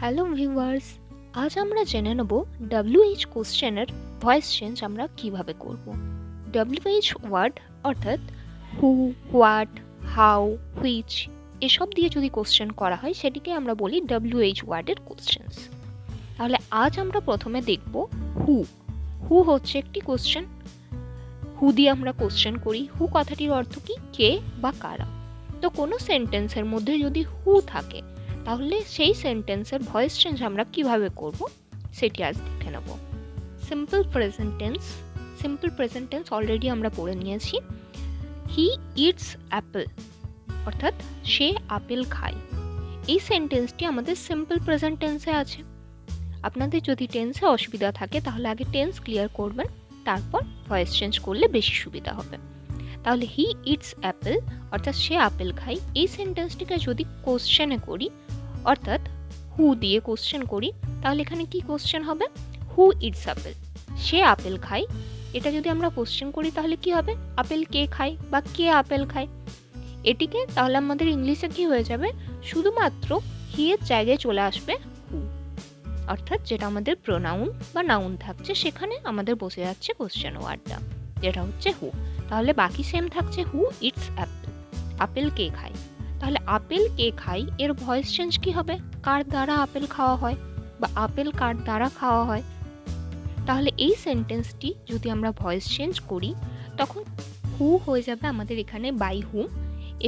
Hello viewers, আজ আমরা জেনে নেব WH কোশ্চেনের ভয়েস চেঞ্জ আমরা কিভাবে করব। WH ওয়ার্ড অর্থাৎ হু, হোয়াট, হাউ, হুইচ এসব দিয়ে যদি কোশ্চেন করা হয় সেটিকে আমরা বলি WH ওয়ার্ডের কোশ্চেনস। তাহলে আজ আমরা প্রথমে দেখব হু। হু হচ্ছে একটি কোশ্চেন। হু দিয়ে আমরা কোশ্চেন করি। হু কথাটির অর্থ কি? কে বা কারা। তো কোনো সেন্টেন্সের মধ্যে যদি হু থাকে তাহলে সেই সেন্টেন্সের ভয়েস চেঞ্জ আমরা কিভাবে করব সেটি আজ দেখে নেব। সিম্পল প্রেজেন্ট টেন্স অলরেডি আমরা পড়ে নিয়েছি। হি ইটস অ্যাপল অর্থাৎ সে আপেল খায়। এই সেন্টেন্সটি আমাদের সিম্পল প্রেজেন্ট টেন্সে আছে। আপনাদের যদি টেন্সে অসুবিধা থাকে তাহলে আগে টেন্স ক্লিয়ার করবেন, তারপর ভয়েস চেঞ্জ করলে বেশি সুবিধা হবে। তাহলে হি ইটস অ্যাপল অর্থাৎ সে আপেল খায়, এই সেন্টেন্সটিকে যদি কোশ্চেনে করি অর্থাৎ হু দিয়ে কোশ্চেন করি তাহলে এখানে কি কোশ্চেন হবে? হু ইটস অ্যাপল, সে আপেল খায়। এটা যদি আমরা কোশ্চেন করি তাহলে কি হবে? আপেল কে খায় বা কে আপেল খায়। এটিকে তাহলে আমাদের ইংলিশে কি হয়ে যাবে? শুধুমাত্র হি এর জায়গায় চলে আসবে হু, অর্থাৎ যেটা আমাদের প্রোনাউন বা নাউন থাকছে সেখানে আমাদের বসে যাচ্ছে কোশ্চেন ওয়ার্ডটা, যেটা হচ্ছে হু। তাহলে বাকি সেম থাকছে হু ইটস অ্যাপল, আপেল কে খায়। তাহলে আপেল কে খায় এর ভয়েস চেঞ্জ কি হবে? কার দ্বারা আপেল খাওয়া হয় বা আপেল কার দ্বারা খাওয়া হয়। তাহলে এই সেন্টেন্সটি যদি আমরা ভয়েস চেঞ্জ করি তখন হু হয়ে যাবে আমাদের এখানে বাই হুম,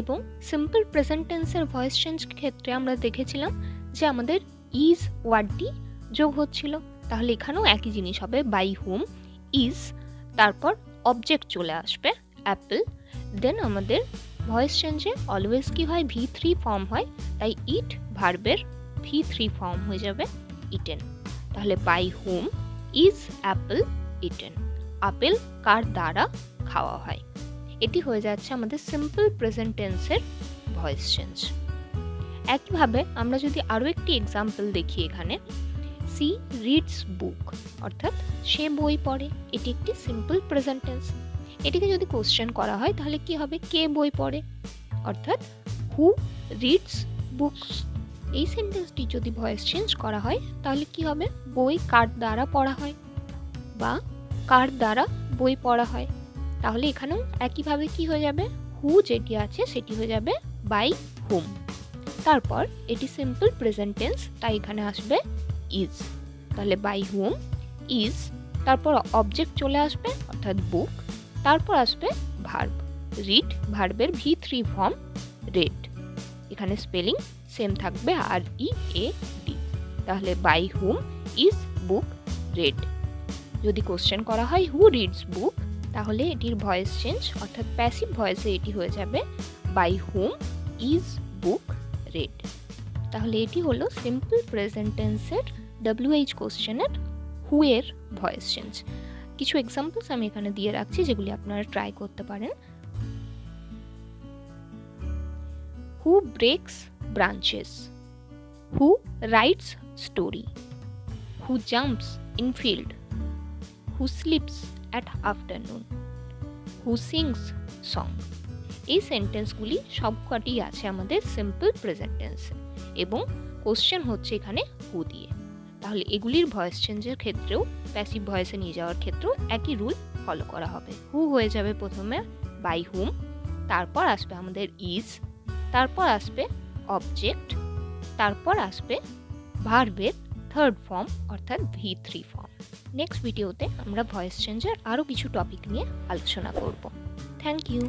এবং সিম্পল প্রেজেন্ট টেন্সের ভয়েস চেঞ্জ ক্ষেত্রে আমরা দেখেছিলাম যে আমাদের ইজ ওয়ার্ডটি যোগ হচ্ছিল। তাহলে এখানেও একই জিনিস হবে, বাই হুম ইজ, তারপর অবজেক্ট চলে আসবে অ্যাপল, দেন আমাদের ভয়েস চেঞ্জে অলওয়েজ কি হয়? V3 ফর্ম হয়, তাই ইট ভার্বের V3 ফর্ম হয়ে যাবে ইটেন। তাহলে by whom is apple eaten, আপেল কার দ্বারা খাওয়া হয়। এটি হয়ে যাচ্ছে আমাদের সিম্পল প্রেজেন্ট টেন্সের ভয়েস চেঞ্জ। একইভাবে আমরা যদি আরও একটি এক্সাম্পল দেখি এখানে, সি রিডস বুক অর্থাৎ সে বই পড়ে, এটি একটি সিম্পল প্রেজেন্ট টেন্স। এটিকে যদি কোশ্চেন করা হয় তাহলে কি হবে? কে বই পড়ে অর্থাৎ হু রিডস বুক। এই সেন্টেন্সটি যদি ভয়েস চেঞ্জ করা হয় তাহলে কি হবে? বই কার দ্বারা পড়া হয় বা কার দ্বারা বই পড়া হয়। তাহলে এখানেও একইভাবে কি হয়ে যাবে? হু যেটি আছে সেটি হয়ে যাবে বাই হুম। তারপর এটি সিম্পল প্রেজেন্ট টেন্স, তাই এখানে আসবে ইজ। তাহলে বাই হুম ইজ, তারপর অবজেক্ট চলে আসবে অর্থাৎ বুক, তারপর আসবে ভার্ব রিড, ভার্বের V3 ফর্ম রেড। এখানে স্পেলিং সেম থাকবে READ। তাহলে by whom is book read. যদি কোশ্চেন করা হয় হু রিডস বুক তাহলে এটির ভয়েস চেঞ্জ অর্থাৎ প্যাসিভ ভয়েসে এটি হয়ে যাবে by whom is book read. তাহলে এটি হলো সিম্পল প্রেজেন্ট টেন্সের WH কোশ্চেনের হু এর ভয়েস চেঞ্জ। কিছু এক্সাম্পলস আমি এখানে দিয়ে রাখছি যেগুলি আপনারা ট্রাই করতে পারেন। Who breaks branches, who writes story, who jumps in field, who sleeps at afternoon, who sings song. এই সেন্টেন্সগুলি সবকটি আছে আমাদের সিম্পল প্রেজেন্ট টেন্সে এবং কোশ্চেন হচ্ছে এখানে হু দিয়ে। তাহলে এগুলির ভয়েস চেঞ্জের ক্ষেত্রেও প্যাসিভ ভয়েসে নিয়ে যাওয়ার ক্ষেত্রেও একই রুল ফলো করা হবে। হু হয়ে যাবে প্রথমে বাই হুম, তারপর আসবে আমাদের ইজ, তারপর আসবে অবজেক্ট, তারপর আসবে ভার্বের থার্ড ফর্ম অর্থাৎ V3 ফর্ম। নেক্সট ভিডিওতে আমরা ভয়েস চেঞ্জের আরও কিছু টপিক নিয়ে আলোচনা করব। Thank you.